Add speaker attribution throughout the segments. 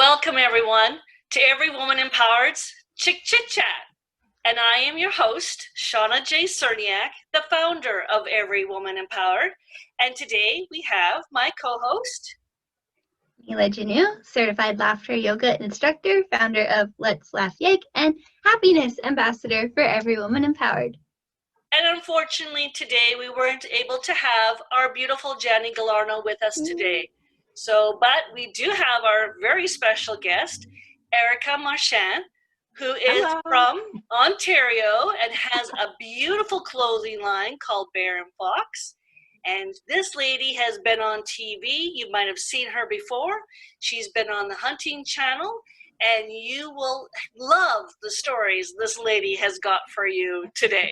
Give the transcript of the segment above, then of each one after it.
Speaker 1: Welcome everyone to Every Woman Empowered's Chit Chat. And I am your host, Shauna J. Cerniak, the founder of Every Woman Empowered. And today we have my co-host,
Speaker 2: Mila Janu, certified laughter yoga instructor, founder of Let's Laugh Yig, and happiness ambassador for Every Woman Empowered.
Speaker 1: And unfortunately today we weren't able to have our beautiful Jenny Galarno with us today. But we do have our very special guest, Erica Marchand, who is from Ontario and has a beautiful clothing line called Bear+Fox. And this lady has been on TV. You might have seen her before. She's been on the Hunting Channel, and you will love the stories this lady has got for you today.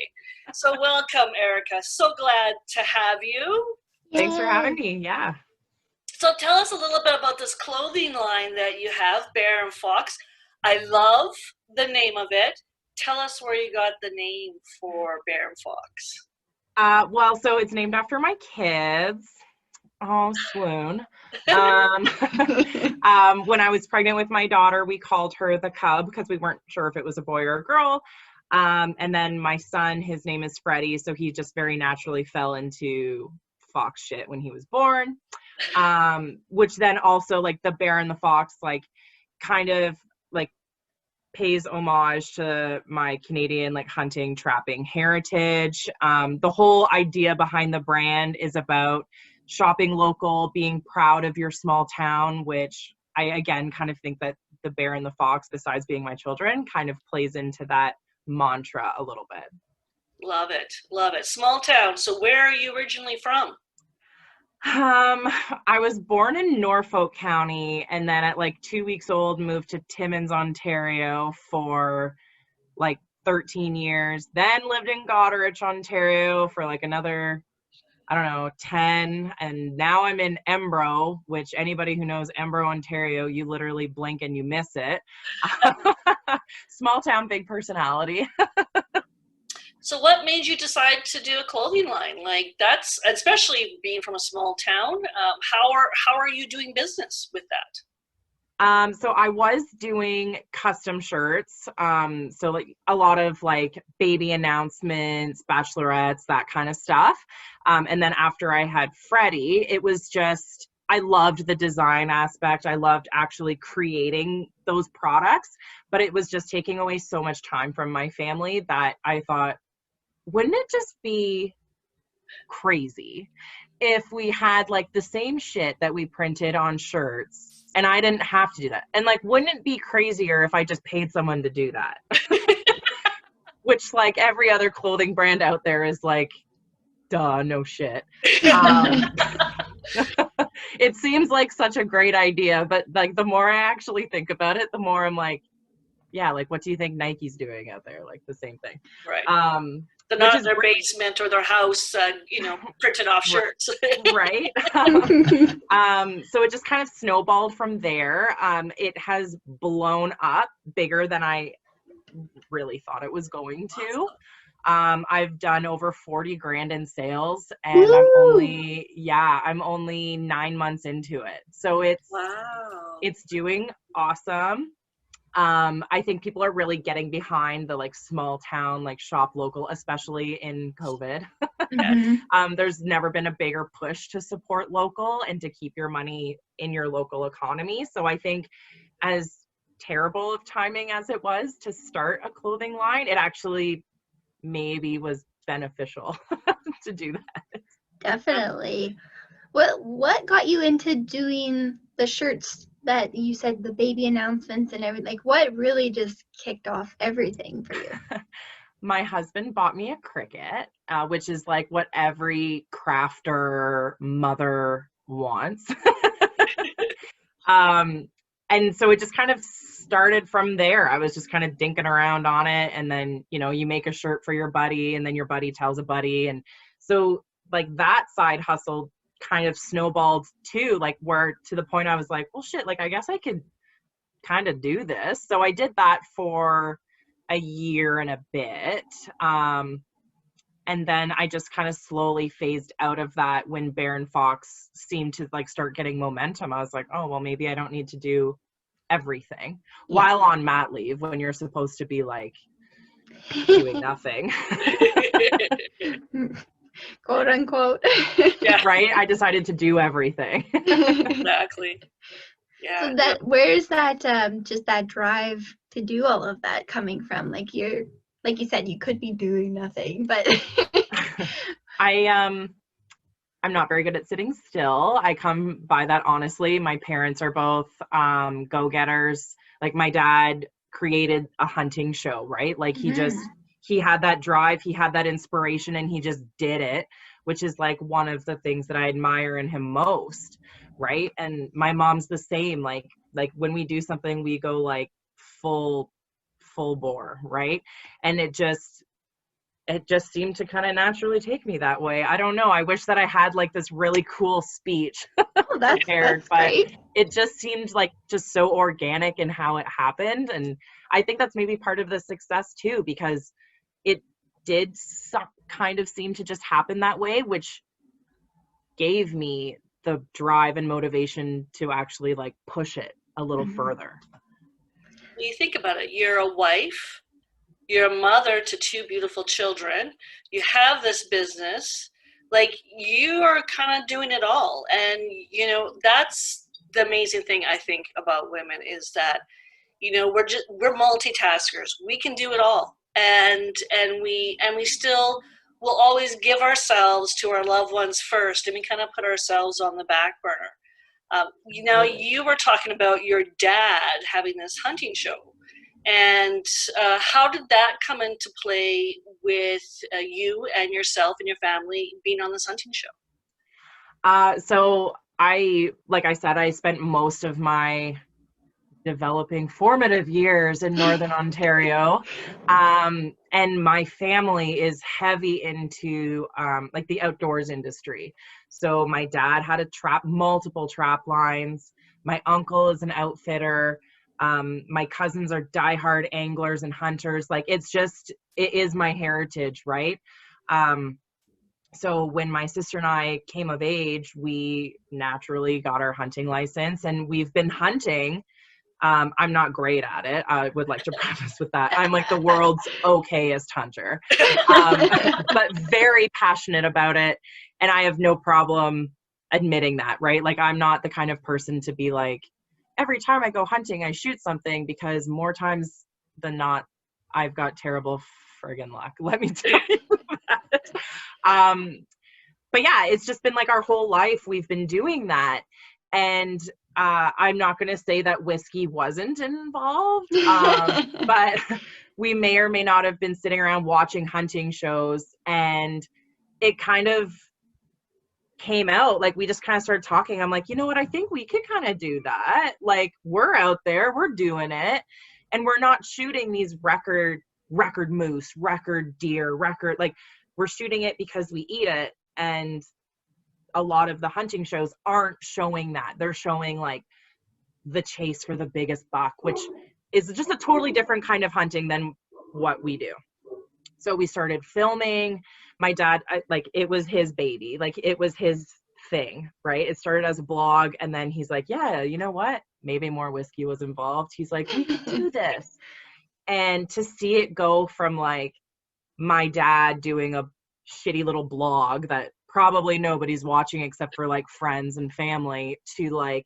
Speaker 1: So welcome, Erica. So glad to have you.
Speaker 3: Thanks for having me. Yeah.
Speaker 1: So tell us a little bit about this clothing line that you have, Bear+Fox. I love the name of it. Tell us where you got the name for Bear+Fox.
Speaker 3: Well, so it's named after my kids. Oh, swoon. When I was pregnant with my daughter, we called her the Cub because we weren't sure if it was a boy or a girl. And then my son, his name is Freddie, so he just very naturally fell into fox shit when he was born. Which then also, like, the bear and the fox, like, kind of like pays homage to my Canadian, like, hunting, trapping heritage. The whole idea behind the brand is about shopping local, being proud of your small town, which I, again, kind of think that the bear and the fox, besides being my children, kind of plays into that mantra a little bit.
Speaker 1: Love it. Love it. Small town. So where are you originally from?
Speaker 3: I was born in Norfolk County, and then at like 2 weeks old moved to Timmins, Ontario for like 13 years, then lived in Goderich, Ontario for like another, 10, and now I'm in Embro, which anybody who knows Embro, Ontario, you literally blink and you miss it. Small town, big personality.
Speaker 1: So what made you decide to do a clothing line? Like, that's, especially being from a small town, how are you doing business with that?
Speaker 3: So I was doing custom shirts. So like a lot of like baby announcements, bachelorettes, that kind of stuff. And then after I had Freddie, it was just, I loved the design aspect. I loved actually creating those products, but it was just taking away so much time from my family that I thought, wouldn't it just be crazy if we had like the same shit that we printed on shirts and I didn't have to do that? And like, wouldn't it be crazier if I just paid someone to do that? Which, like, every other clothing brand out there is like, duh, no shit. It seems like such a great idea, but like the more I actually think about it, the more I'm like, yeah, like, what do you think Nike's doing out there? Like the same thing.
Speaker 1: Right. They're not in their basement or their house, printed off shirts.
Speaker 3: Right. So it just kind of snowballed from there. It has blown up bigger than I really thought it was going to. I've done over 40 grand in sales, and I'm only 9 months into it. So it's doing awesome. I think people are really getting behind the like small town, like shop local, especially in COVID. There's never been a bigger push to support local and to keep your money in your local economy. So I think, as terrible of timing as it was to start a clothing line, it actually maybe was beneficial to do that.
Speaker 2: Definitely. What got you into doing the shirts that you said, the baby announcements and everything? Like, what really just kicked off everything for you?
Speaker 3: My husband bought me a Cricut, which is like what every crafter mother wants. And so it just kind of started from there. I was just kind of dinking around on it. And then, you make a shirt for your buddy, and then your buddy tells a buddy. And so like that side hustle kind of snowballed too, like where to the point I was like, well, shit, like I guess I could kind of do this. So I did that for a year and a bit. And then I just kind of slowly phased out of that when Bear+Fox seemed to like start getting momentum. I was like, oh, well, maybe I don't need to do everything
Speaker 2: Yeah.
Speaker 3: while on mat leave when you're supposed to be like doing nothing.
Speaker 2: Quote unquote.
Speaker 1: Yeah,
Speaker 3: Right? I decided to do everything.
Speaker 1: exactly. Yeah.
Speaker 2: So that where's that just that drive to do all of that coming from? Like you said, you could be doing nothing, but
Speaker 3: I'm not very good at sitting still. I come by that honestly. My parents are both go-getters. Like my dad created a hunting show, right? Like he had that drive, he had that inspiration, and he just did it, which is like one of the things that I admire in him most, right? And my mom's the same. Like when we do something, we go like full bore, right? And it just seemed to kind of naturally take me that way. I don't know. I wish that I had like this really cool speech
Speaker 2: oh, that's
Speaker 3: prepared, but
Speaker 2: great.
Speaker 3: it just seemed like just so organic in how it happened. And I think that's maybe part of the success too, because it did kind of seem to just happen that way, which gave me the drive and motivation to actually like push it a little further.
Speaker 1: When you think about it, you're a wife, you're a mother to two beautiful children, you have this business, like you are kind of doing it all. And you know, that's the amazing thing I think about women, is that, you know, we're multitaskers. We can do it all. And we still will always give ourselves to our loved ones first, and we kind of put ourselves on the back burner. You know, you were talking about your dad having this hunting show, and how did that come into play with you and yourself and your family being on this hunting show?
Speaker 3: So like I said, I spent most of my developing formative years in Northern Ontario. And my family is heavy into like the outdoors industry. So my dad had multiple trap lines. My uncle is an outfitter. My cousins are diehard anglers and hunters. Like it is my heritage, right? So when my sister and I came of age, we naturally got our hunting license, and we've been hunting. I'm not great at it. I would like to preface with that. I'm like the world's okayest hunter, but very passionate about it. And I have no problem admitting that, right? Like I'm not the kind of person to be like, every time I go hunting, I shoot something, because more times than not, I've got terrible friggin' luck. Let me tell you that. But yeah, it's just been like our whole life we've been doing that. And I'm not going to say that whiskey wasn't involved, but we may or may not have been sitting around watching hunting shows, and it kind of came out. Like we just kind of started talking. I'm like, you know what? I think we could kind of do that. Like we're out there, we're doing it, and we're not shooting these record moose, record deer, like we're shooting it because we eat it. And a lot of the hunting shows aren't showing that. They're showing like the chase for the biggest buck, which is just a totally different kind of hunting than what we do. So we started filming. My dad, like it was his baby, like it was his thing, right? It started as a blog, and then he's like, yeah, you know what? Maybe more whiskey was involved. He's like, we could do this. And to see it go from like my dad doing a shitty little blog that probably nobody's watching except for like friends and family, to like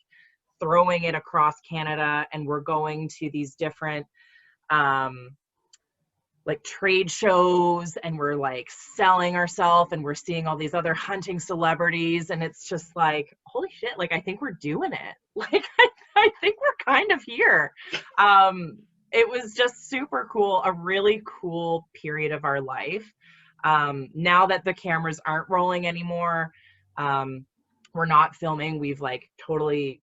Speaker 3: throwing it across Canada, and we're going to these different like trade shows, and we're like selling ourselves, and we're seeing all these other hunting celebrities, and it's just like, holy shit, like I think we're doing it. Like I think we're kind of here. It was just super cool, a really cool period of our life. Now that the cameras aren't rolling anymore, we're not filming. We've like totally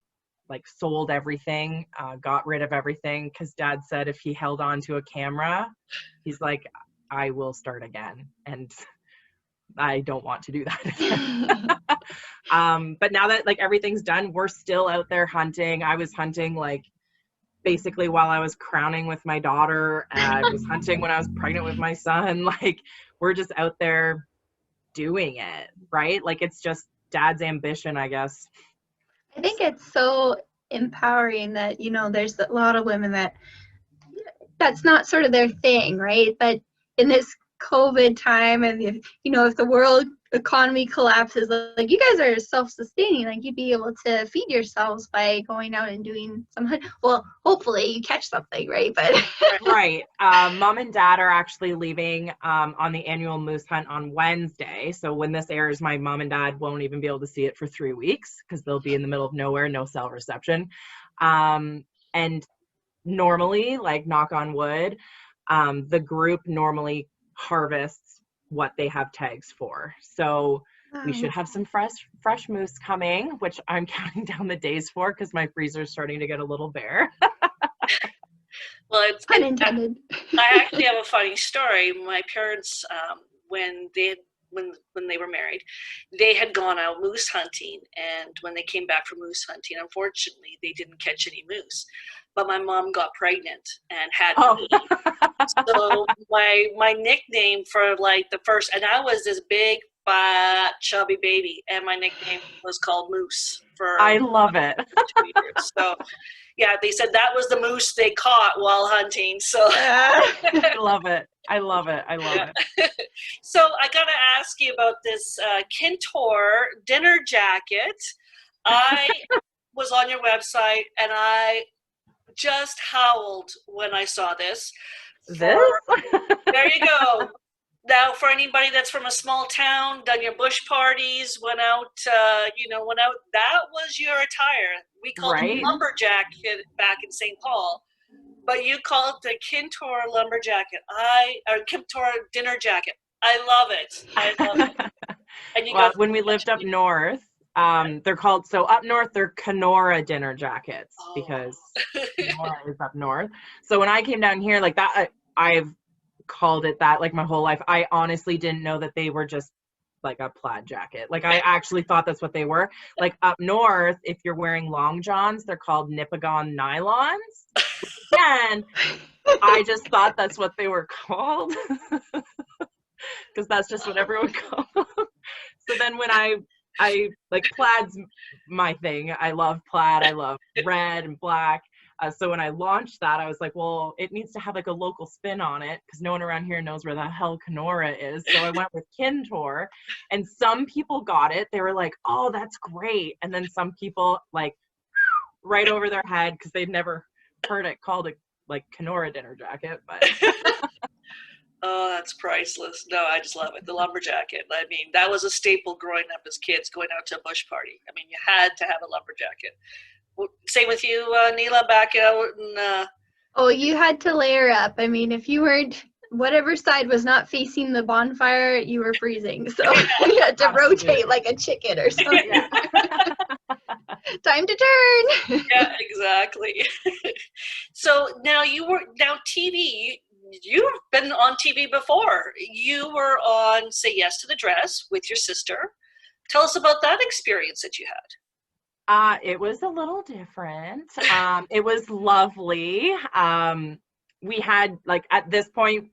Speaker 3: like sold everything, got rid of everything, because Dad said if he held on to a camera, he's like, I will start again, and I don't want to do that again. But now that like everything's done, we're still out there hunting. I was hunting like basically while I was crowning with my daughter. I was hunting when I was pregnant with my son. Like we're just out there doing it, right? Like it's just Dad's ambition, I guess.
Speaker 2: I think it's so empowering that, you know, there's a lot of women that's not sort of their thing, right? But in this COVID time, and if, you know, if the world economy collapses, like you guys are self-sustaining, like you'd be able to feed yourselves by going out and doing some well, hopefully you catch something, right? But
Speaker 3: right. Mom and dad are actually leaving on the annual moose hunt on Wednesday. So when this airs, my mom and dad won't even be able to see it for 3 weeks because they'll be in the middle of nowhere, no cell reception. And normally, like knock on wood, the group normally harvests what they have tags for. So we should have some fresh moose coming, which I'm counting down the days for because my freezer's starting to get a little bare.
Speaker 1: Well, it's
Speaker 2: unintended.
Speaker 1: I actually have a funny story. My parents, when they were married, they had gone out moose hunting, and when they came back from moose hunting, unfortunately, they didn't catch any moose. But my mom got pregnant and had me. So my nickname for like the first, and I was this big, fat, chubby baby, and my nickname was called Moose for.
Speaker 3: I love it.
Speaker 1: 2 years. So. Yeah, they said that was the moose they caught while hunting. So
Speaker 3: I love it. I love it. I love it.
Speaker 1: So I got to ask you about this Kintor dinner jacket. I was on your website and I just howled when I saw this. There you go. Now, for anybody that's from a small town, done your bush parties, went out, that was your attire. We called it lumberjack back in St. Paul, but you called it the Kintor lumberjacket. Or Kintor dinner jacket. I love it. I love it. And
Speaker 3: when we lived up north, they're called, so up north, they're Kenora dinner jackets because Kenora is up north. So when I came down here, like that, I've called it that like my whole life. I honestly didn't know that they were just like a plaid jacket. Like I actually thought that's what they were. Like up north, if you're wearing long johns, they're called Nipigon nylons. And I just thought that's what they were called because that's just what everyone called them. So then when I like plaid's my thing. I love plaid. I love red and black. So when I launched that, I was like, well, it needs to have like a local spin on it because no one around here knows where the hell Kenora is. So I went with Kintor, and some people got it. They were like, oh, that's great. And then some people like right over their head because they'd never heard it called a like Kenora dinner jacket. But
Speaker 1: oh, that's priceless. No, I just love it. The lumberjacket. I mean, that was a staple growing up as kids, going out to a bush party. I mean, you had to have a lumberjacket. Same with you, Neela, back out and.
Speaker 2: Oh, you had to layer up. I mean, if you weren't, whatever side was not facing the bonfire, you were freezing. So you had to rotate like a chicken or something. Yeah. Time to turn.
Speaker 1: Yeah, exactly. So now TV. You've been on TV before. You were on Say Yes to the Dress with your sister. Tell us about that experience that you had.
Speaker 3: It was a little different. It was lovely. We had, like, at this point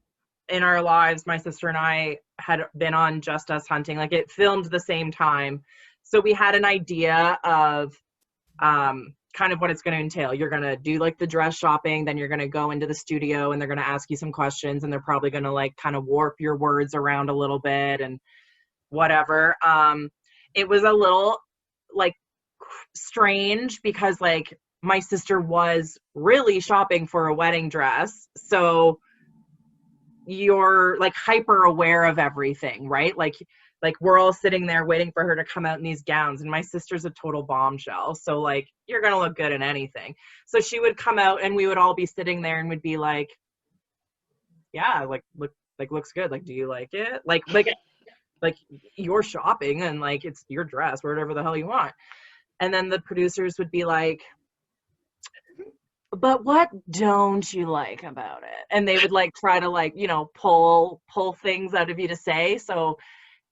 Speaker 3: in our lives, my sister and I had been on Just Us Hunting. Like, it filmed the same time. So we had an idea of kind of what it's going to entail. You're going to do, like, the dress shopping. Then you're going to go into the studio, and they're going to ask you some questions. And they're probably going to, like, kind of warp your words around a little bit and whatever. It was a little, like, strange because like my sister was really shopping for a wedding dress, so you're like hyper aware of everything, right? Like we're all sitting there waiting for her to come out in these gowns, and my sister's a total bombshell, so like you're gonna look good in anything. So she would come out and we would all be sitting there and would be like, yeah, looks good, like do you like it, like you're shopping and like it's your dress, whatever the hell you want. And then the producers would be like, but what don't you like about it? And they would like try to like, you know, pull things out of you to say. So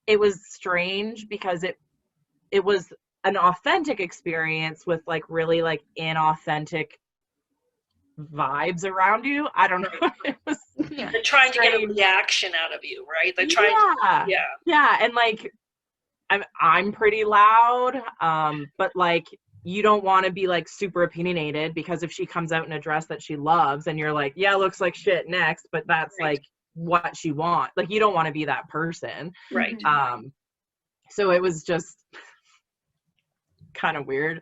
Speaker 3: it was strange because it was an authentic experience with like really like inauthentic vibes around you. I don't know. It was
Speaker 1: They're trying to get a reaction out of you, right? They're trying
Speaker 3: yeah. And like I'm pretty loud, but like you don't want to be like super opinionated, because if she comes out in a dress that she loves and you're like, yeah, looks like shit, next, but that's like what she wants. Like, you don't want to be that person.
Speaker 1: Right.
Speaker 3: So it was just kind of weird.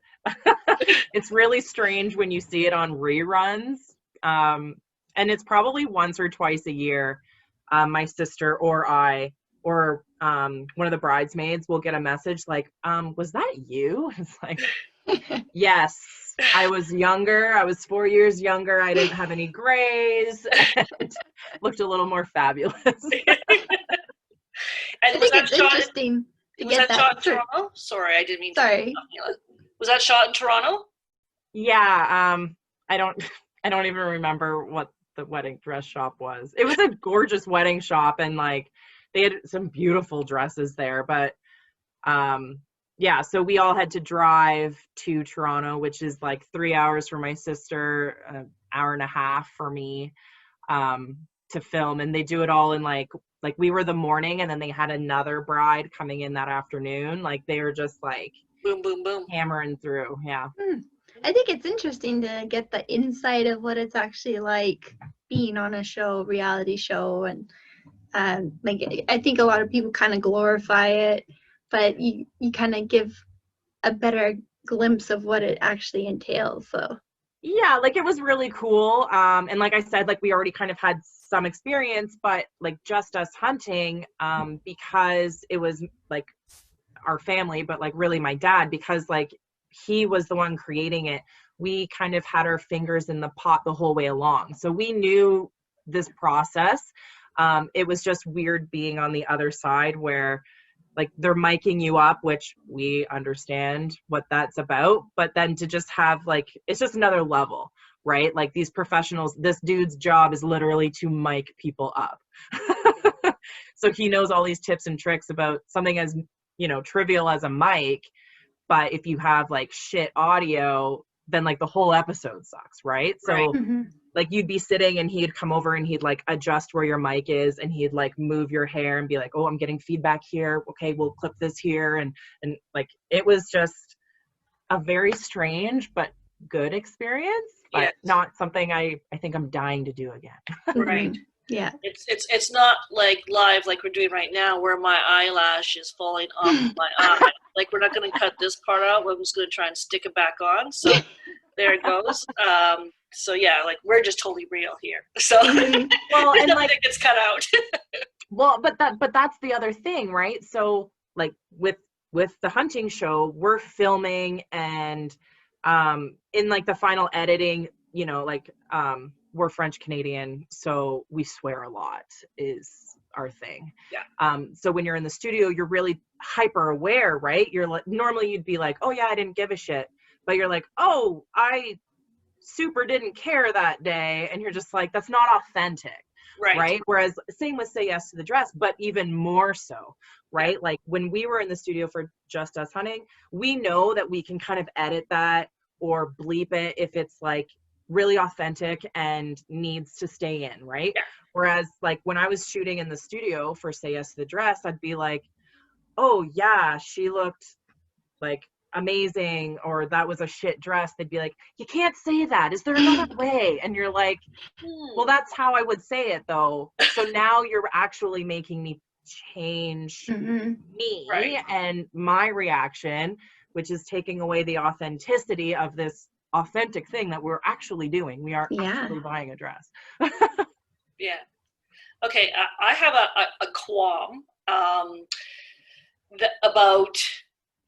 Speaker 3: It's really strange when you see it on reruns. And it's probably once or twice a year, my sister or I, or one of the bridesmaids will get a message like, was that you? It's like, yes, I was younger. I was 4 years younger. I didn't have any grays and looked a little more fabulous.
Speaker 2: I think it's interesting to
Speaker 1: was
Speaker 2: get
Speaker 1: that shot in Toronto? Sorry, I didn't mean to.
Speaker 2: Sorry.
Speaker 1: Was that shot in Toronto?
Speaker 3: Yeah, I don't even remember what the wedding dress shop was. It was a gorgeous wedding shop, and like they had some beautiful dresses there, but yeah, so we all had to drive to Toronto, which is like 3 hours for my sister, an hour and a half for me, to film. And they do it all in like we were the morning, and then they had another bride coming in that afternoon. Like they were just like
Speaker 1: boom, boom, boom,
Speaker 3: hammering through. Yeah.
Speaker 2: I think it's interesting to get the insight of what it's actually like being on a show, reality show, and like I think a lot of people kind of glorify it, but you kind of give a better glimpse of what it actually entails. So
Speaker 3: yeah, like it was really cool. And like I said, like we already kind of had some experience, but like just us hunting, because it was like our family, but like really my dad, because like he was the one creating it, we kind of had our fingers in the pot the whole way along. So we knew this process. It was just weird being on the other side where like they're miking you up, which we understand what that's about, but then to just have like, it's just another level, right? Like these professionals, this dude's job is literally to mic people up. So he knows all these tips and tricks about something as, you know, trivial as a mic, but if you have like shit audio, then like the whole episode sucks, right? So like you'd be sitting and he'd come over and he'd like adjust where your mic is, and he'd like move your hair and be like, oh, I'm getting feedback here. Okay, we'll clip this here. And like, it was just a very strange but good experience, but not something I think I'm dying to do again.
Speaker 1: Right.
Speaker 2: Yeah.
Speaker 1: It's not like live like we're doing right now where my eyelash is falling off my eye. Like we're not going to cut this part out. We're just going to try and stick it back on. So there it goes. So yeah, like we're just totally real here. So
Speaker 3: well, and like
Speaker 1: that gets cut out.
Speaker 3: Well, but that's the other thing, right? So like with the hunting show, we're filming, and in like the final editing, you know, like we're French Canadian, so we swear a lot is our thing.
Speaker 1: Yeah.
Speaker 3: So when you're in the studio, you're really hyper aware, right? You're like, normally you'd be like, oh yeah, I didn't give a shit, but you're like, oh, I super didn't care that day, and you're just like, that's not authentic. Right. Whereas same with Say Yes to the Dress, but even more so, right? Yeah. Like when we were in the studio for Just Us Hunting, we know that we can kind of edit that or bleep it if it's like really authentic and needs to stay in, right?
Speaker 1: Yeah.
Speaker 3: Whereas like when I was shooting in the studio for Say Yes to the Dress, I'd be like, oh yeah, she looked like amazing, or that was a shit dress. They'd be like, you can't say that, is there another way? And you're like, well, that's how I would say it though. So now you're actually making me change me and my reaction, which is taking away the authenticity of this authentic thing that we're actually doing. We are actually buying a dress.
Speaker 1: Yeah. Okay, I have a qualm about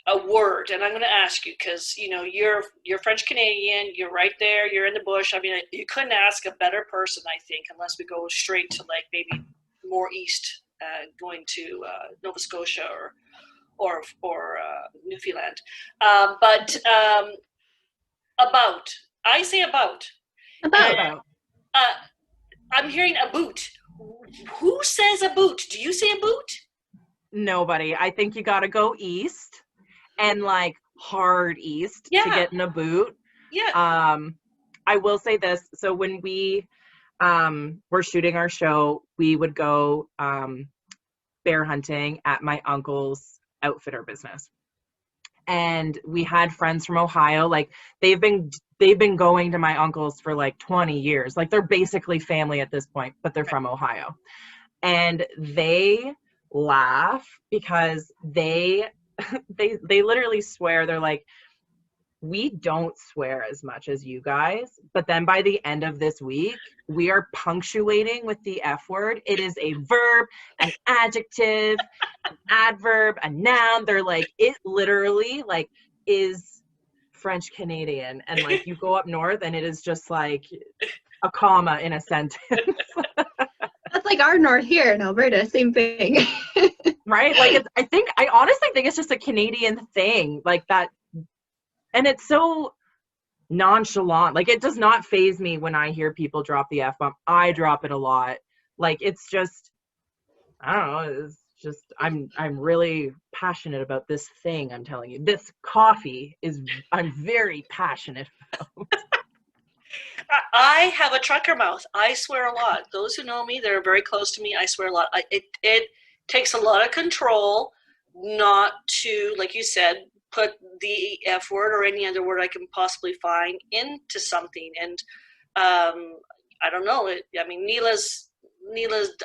Speaker 1: a word, and I'm going to ask you because you know you're French Canadian, you're right there, you're in the bush. I mean, you couldn't ask a better person, I think, unless we go straight to like maybe more east, going to Nova Scotia or Newfoundland. But about, I say about. I'm hearing a boot. Who says a boot? Do you say a boot?
Speaker 3: Nobody. I think you got to go east. And like hard east to get in a boot. Yeah. I will say this. So when we were shooting our show, we would go bear hunting at my uncle's outfitter business. and we had friends from Ohio. Like they've been going to my uncle's for like 20 years. Like they're basically family at this point, but they're from Ohio. And they laugh because they literally swear. They're like, we don't swear as much as you guys, but then by the end of this week, we are punctuating with the F word. It is a verb, an adjective, an adverb, a noun. They're like, it literally like is French Canadian. And like you go up north and it is just like a comma in a sentence.
Speaker 2: That's like our north here in Alberta, same thing.
Speaker 3: Right? Like I honestly think it's just a Canadian thing like that. And it's so nonchalant. Like it does not faze me when I hear people drop the F-bomb. I drop it a lot. Like it's just, I don't know. It's just, I'm really passionate about this thing. I'm telling you, this coffee I'm very passionate about.
Speaker 1: I have a trucker mouth. I swear a lot. Those who know me, they're very close to me. I swear a lot. It takes a lot of control not to, like you said, put the F word or any other word I can possibly find into something. And I don't know. I mean, Neela's.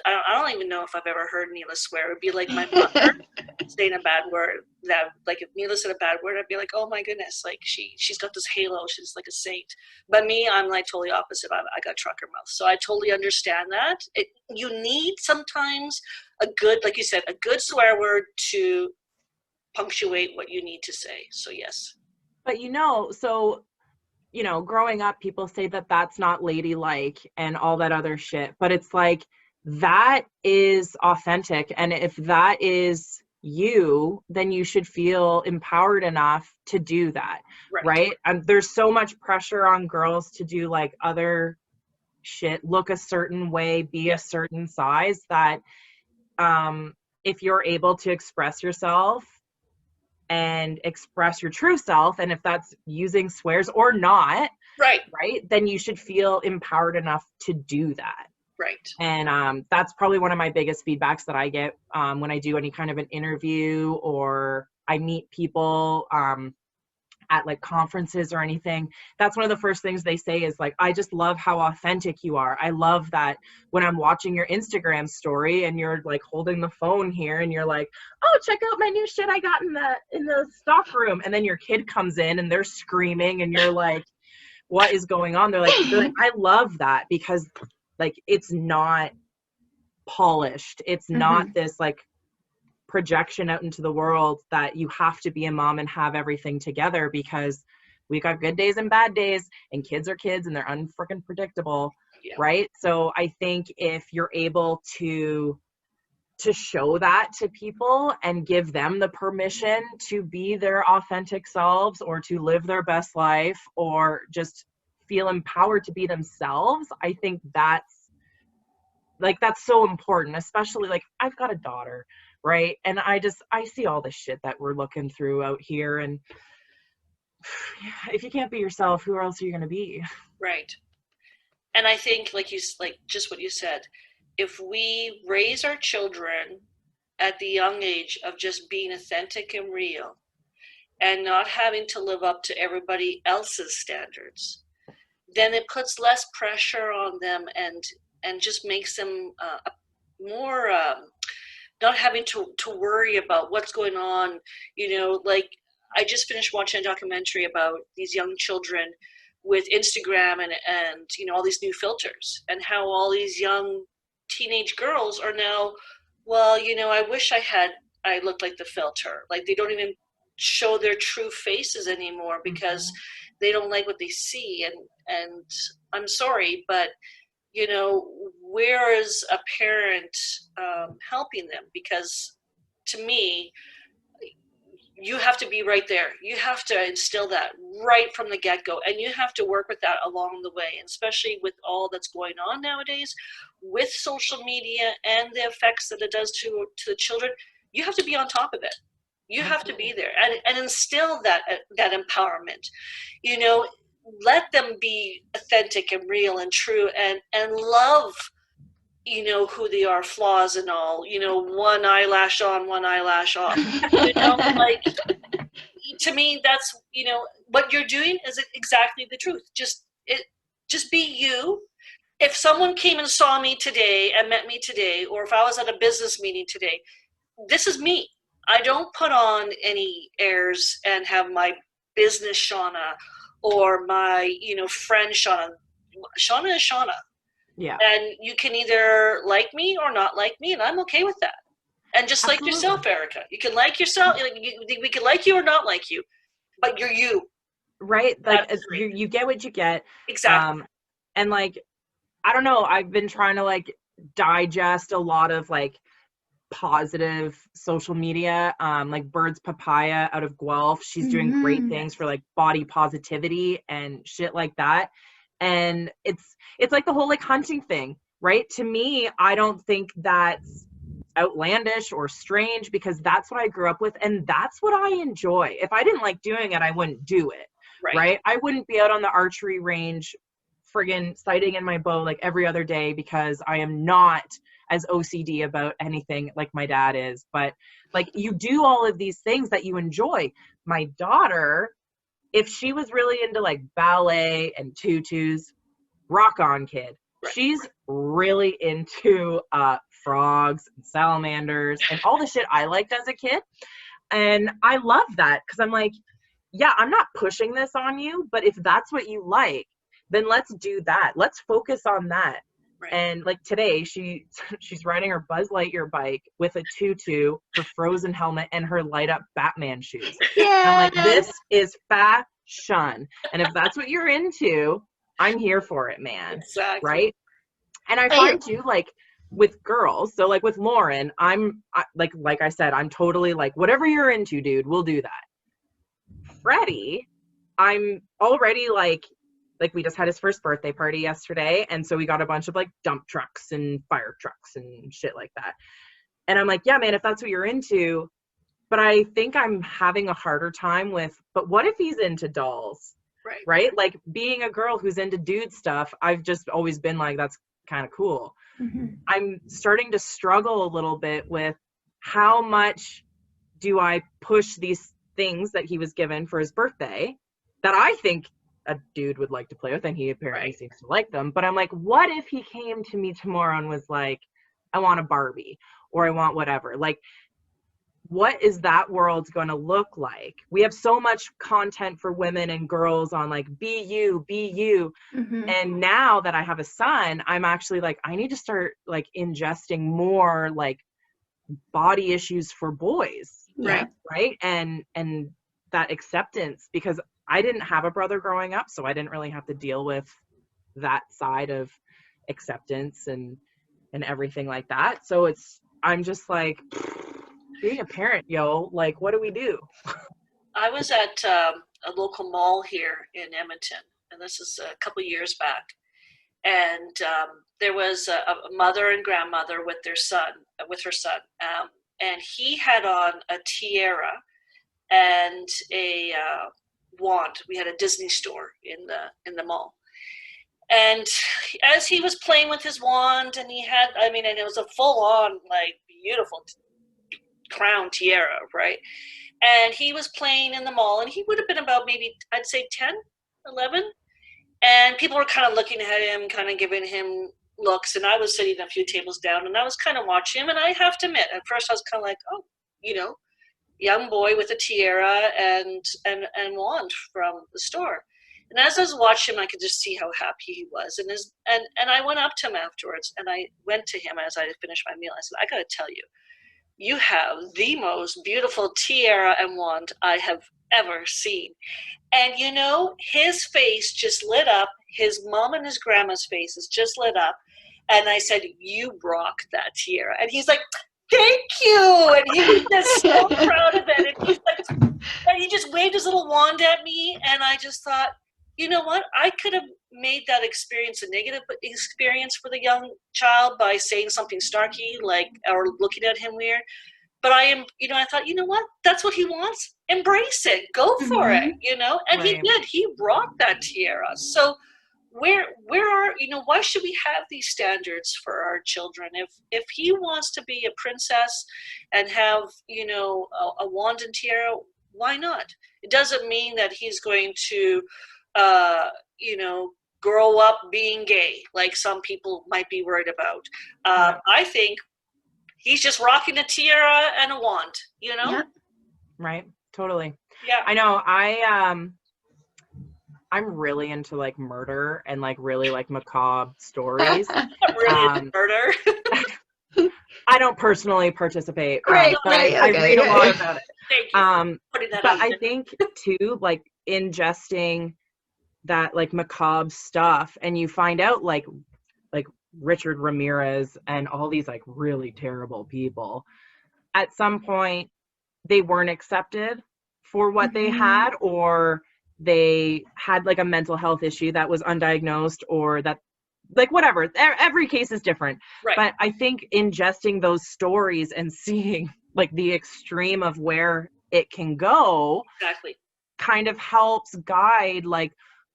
Speaker 1: I don't even know if I've ever heard Neela swear. It'd be like my mother saying a bad word. That like if Neela said a bad word, I'd be like, oh my goodness, like she's got this halo. She's like a saint. But me, I'm like totally opposite. I got trucker mouth, so I totally understand that. You need sometimes a good, like you said, a good swear word to punctuate what you need to say. So yes.
Speaker 3: But growing up, people say that that's not ladylike and all that other shit. But it's like, that is authentic. And if that is you, then you should feel empowered enough to do that. Right? And there's so much pressure on girls to do like other shit, look a certain way, be a certain size, that if you're able to express yourself and express your true self, and if that's using swears or not, right, then you should feel empowered enough to do that.
Speaker 1: Right.
Speaker 3: And that's probably one of my biggest feedbacks that I get when I do any kind of an interview or I meet people at like conferences or anything. That's one of the first things they say is like, I just love how authentic you are. I love that when I'm watching your Instagram story and you're like holding the phone here and you're like, oh, check out my new shit I got in the stock room. And then your kid comes in and they're screaming and you're like, what is going on? They're like, I love that because like, it's not polished. It's not this like projection out into the world that you have to be a mom and have everything together, because we got good days and bad days, and kids are kids and they're unfreaking predictable. Right? So I think if you're able to show that to people and give them the permission to be their authentic selves or to live their best life or just feel empowered to be themselves, I think that's so important, especially like I've got a daughter, right? And I see all this shit that we're looking through out here, and if you can't be yourself, who else are you going to be?
Speaker 1: Right. And I think like just what you said, if we raise our children at the young age of just being authentic and real and not having to live up to everybody else's standards, then it puts less pressure on them and just makes them more not having to worry about what's going on. Like I just finished watching a documentary about these young children with Instagram and all these new filters, and how all these young teenage girls are now, well, I wish I looked like the filter. Like they don't even show their true faces anymore because they don't like what they see. And I'm sorry, but where is a parent helping them? Because to me, you have to be right there. You have to instill that right from the get-go, and you have to work with that along the way, and especially with all that's going on nowadays with social media and the effects that it does to the children. You have to be on top of it. You have to be there and instill that empowerment. Let them be authentic and real and true and love, who they are, flaws and all, one eyelash on, one eyelash off, like to me, that's, what you're doing is exactly the truth. Just be you. If someone came and saw me today and met me today, or if I was at a business meeting today, this is me. I don't put on any airs and have my business Shauna or my, friend Shauna. Shauna is Shauna.
Speaker 3: Yeah.
Speaker 1: And you can either like me or not like me, and I'm okay with that. And just
Speaker 3: Absolutely.
Speaker 1: like yourself, Erica, you can like yourself. We can like you or not like you, but you're you.
Speaker 3: Right? Like you get what you get.
Speaker 1: Exactly.
Speaker 3: And like, I don't know, I've been trying to like digest a lot of like positive social media, like Bird's Papaya out of Guelph. She's doing great things for like body positivity and shit like that. And it's like the whole like hunting thing, right? To me, I don't think that's outlandish or strange, because that's what I grew up with and that's what I enjoy. If I didn't like doing it, I wouldn't do it. Right? I wouldn't be out on the archery range friggin' sighting in my bow like every other day, because I am not as OCD about anything like my dad is. But like, you do all of these things that you enjoy. My daughter, if she was really into like ballet and tutus, rock on, kid. She's really into frogs and salamanders and all the shit I liked as a kid. And I love that, because I'm like, yeah, I'm not pushing this on you, but if that's what you like, then let's do that. Let's focus on that. Right. And like today, she's riding her Buzz Lightyear bike with a tutu, her Frozen helmet, and her light up Batman shoes. Yeah. I'm like, this is fashion. And if that's what you're into, I'm here for it, man.
Speaker 1: Exactly.
Speaker 3: Right? And I find too, like with girls, so like with Lauren, like I said, I'm totally like, whatever you're into, dude, we'll do that. Freddie, I'm already like we just had his first birthday party yesterday, and so we got a bunch of like dump trucks and fire trucks and shit like that. And I'm like, yeah, man, if that's what you're into. But I think I'm having a harder time with, but what if he's into dolls? Right? Like, being a girl who's into dude stuff, I've just always been like, that's kind of cool. I'm starting to struggle a little bit with how much do I push these things that he was given for his birthday that I think a dude would like to play with, and he apparently seems to like them. But I'm like, what if he came to me tomorrow and was like, I want a Barbie, or I want whatever? Like, what is that world going to look like? We have so much content for women and girls on like, be you. And now that I have a son, I'm actually like, I need to start like ingesting more like body issues for boys. Right. And that acceptance, because I didn't have a brother growing up, so I didn't really have to deal with that side of acceptance and everything like that. So I'm just like, being a parent, like, what do we do?
Speaker 1: I was at a local mall here in Edmonton, and this is a couple years back. And there was a mother and grandmother with her son, and he had on a tiara and a wand. We had a Disney store in the mall, and as he was playing with his wand, and and it was a full-on like beautiful crown tiara, right? And he was playing in the mall, and he would have been about maybe, I'd say 10, 11. And people were kind of looking at him, kind of giving him looks. And I was sitting a few tables down, and I was kind of watching him. And I have to admit, at first I was kind of like, oh, young boy with a tiara and wand from the store. And as I was watching him, I could just see how happy he was. And I went up to him afterwards, and I went to him as I finished my meal. I said, I got to tell you, you have the most beautiful tiara and wand I have ever seen. And his face just lit up. His mom and his grandma's faces just lit up. And I said, you rock that tiara. And he's like, thank you. And he was just so proud of it. And he's like, and he just waved his little wand at me. And I just thought, you know what? I could have made that experience a negative experience for the young child by saying something snarky, or looking at him weird. But I thought, you know what? That's what he wants. Embrace it. Go for it, And he did. He rocked that tiara. So where are, why should we have these standards for our children? If he wants to be a princess and have, a wand and tiara, why not? It doesn't mean that he's going to, you know, grow up being gay, like some people might be worried about. I think he's just rocking a tiara and a wand, you know?
Speaker 2: Yeah.
Speaker 3: Right. Totally.
Speaker 1: Yeah.
Speaker 3: I know. I'm really into like murder and like really like macabre stories.
Speaker 1: Really into murder.
Speaker 3: I don't personally participate,
Speaker 2: Right,
Speaker 3: but
Speaker 2: right,
Speaker 3: I read a lot
Speaker 2: okay.
Speaker 3: about it.
Speaker 1: Thank you for putting that
Speaker 3: But
Speaker 1: out
Speaker 3: I
Speaker 1: there.
Speaker 3: think too, like ingesting that like macabre stuff, and you find out like Richard Ramirez and all these like really terrible people, at some point they weren't accepted for what they had, or they had like a mental health issue that was undiagnosed, or that like whatever. Every case is different.
Speaker 1: Right.
Speaker 3: But I think ingesting those stories and seeing like the extreme of where it can go
Speaker 1: Exactly.
Speaker 3: kind of helps guide like,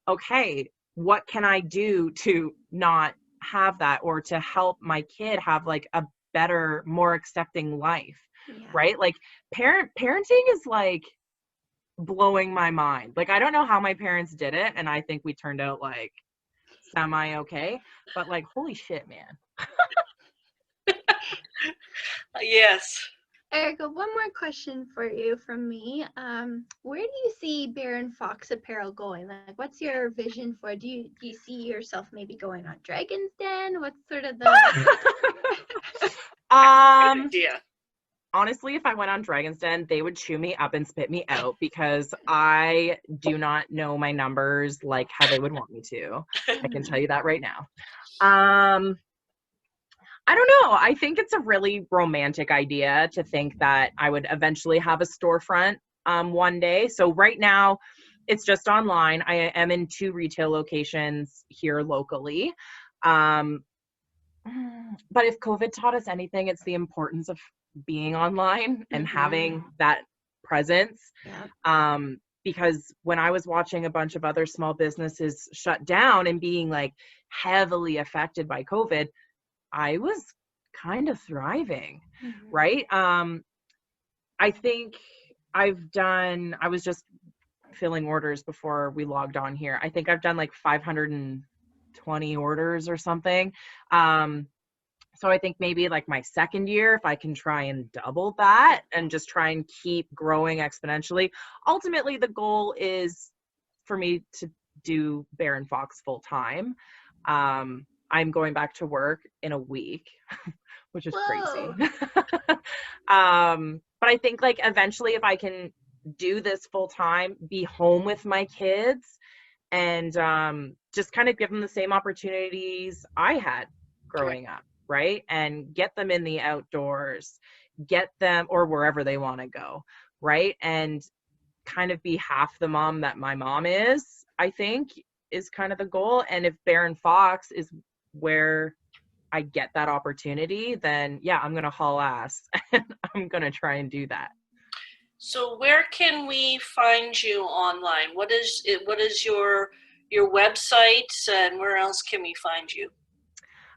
Speaker 3: okay, what can I do to not have that, or to help my kid have like a better, more accepting life.
Speaker 2: Yeah.
Speaker 3: Right? Like parenting is like blowing my mind. Like I don't know how my parents did it, and I think we turned out like semi okay, but like holy shit, man.
Speaker 1: Yes.
Speaker 2: Erica, one more question for you from me. Where do you see Bear+Fox Apparel going? Like, what's your vision for? Do you see yourself maybe going on Dragon's Den? What's sort of the?
Speaker 1: Good idea.
Speaker 3: Honestly, if I went on Dragon's Den, they would chew me up and spit me out, because I do not know my numbers like how they would want me to. I can tell you that right now. I don't know. I think it's a really romantic idea to think that I would eventually have a storefront one day. So right now it's just online. I am in 2 retail locations here locally. But if COVID taught us anything, it's the importance of being online and having that presence.
Speaker 2: Yeah.
Speaker 3: Because when I was watching a bunch of other small businesses shut down and being like heavily affected by COVID, I was kind of thriving, right? I think I was just filling orders before we logged on here. I think I've done like 520 orders or something. So I think maybe like my second year, if I can try and double that and just try and keep growing exponentially. Ultimately, the goal is for me to do Bear+Fox full time. I'm going back to work in a week, which is crazy. But I think like eventually if I can do this full time, be home with my kids, and just kind of give them the same opportunities I had growing up, right? And get them in the outdoors, get them, or wherever they want to go, right? And kind of be half the mom that my mom is, I think, is kind of the goal. And if Bear+Fox is where I get that opportunity, then yeah, I'm gonna haul ass and I'm gonna try and do that.
Speaker 1: So where can we find you online? What is it? What is your website, and where else can we find you?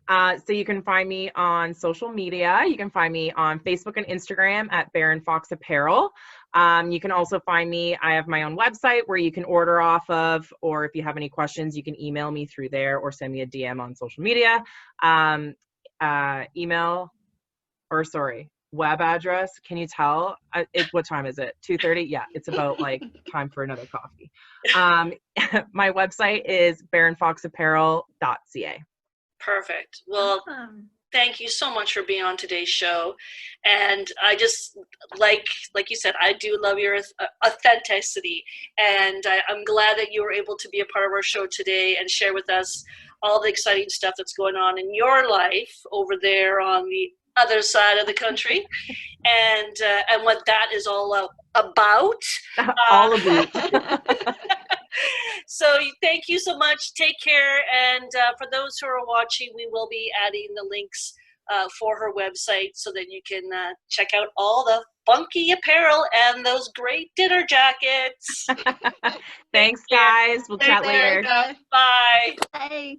Speaker 3: So you can find me on social media. You can find me on Facebook and Instagram at Bear+Fox Apparel. You can also find me, I have my own website where you can order off of, or if you have any questions, you can email me through there or send me a DM on social media. Web address. Can you tell? What time is it? 2:30? Yeah, it's about like time for another coffee. My website is bearandfoxapparel.ca.
Speaker 1: Perfect. Well, thank you so much for being on today's show. And I just, like you said, I do love your authenticity. And I'm glad that you were able to be a part of our show today and share with us all the exciting stuff that's going on in your life over there on the other side of the country, and what that is all about.
Speaker 3: All of it.
Speaker 1: So thank you so much. Take care. And for those who are watching, we will be adding the links for her website so that you can check out all the funky apparel and those great dinner jackets.
Speaker 3: Thanks, guys. We'll chat later.
Speaker 1: Bye.
Speaker 2: Bye.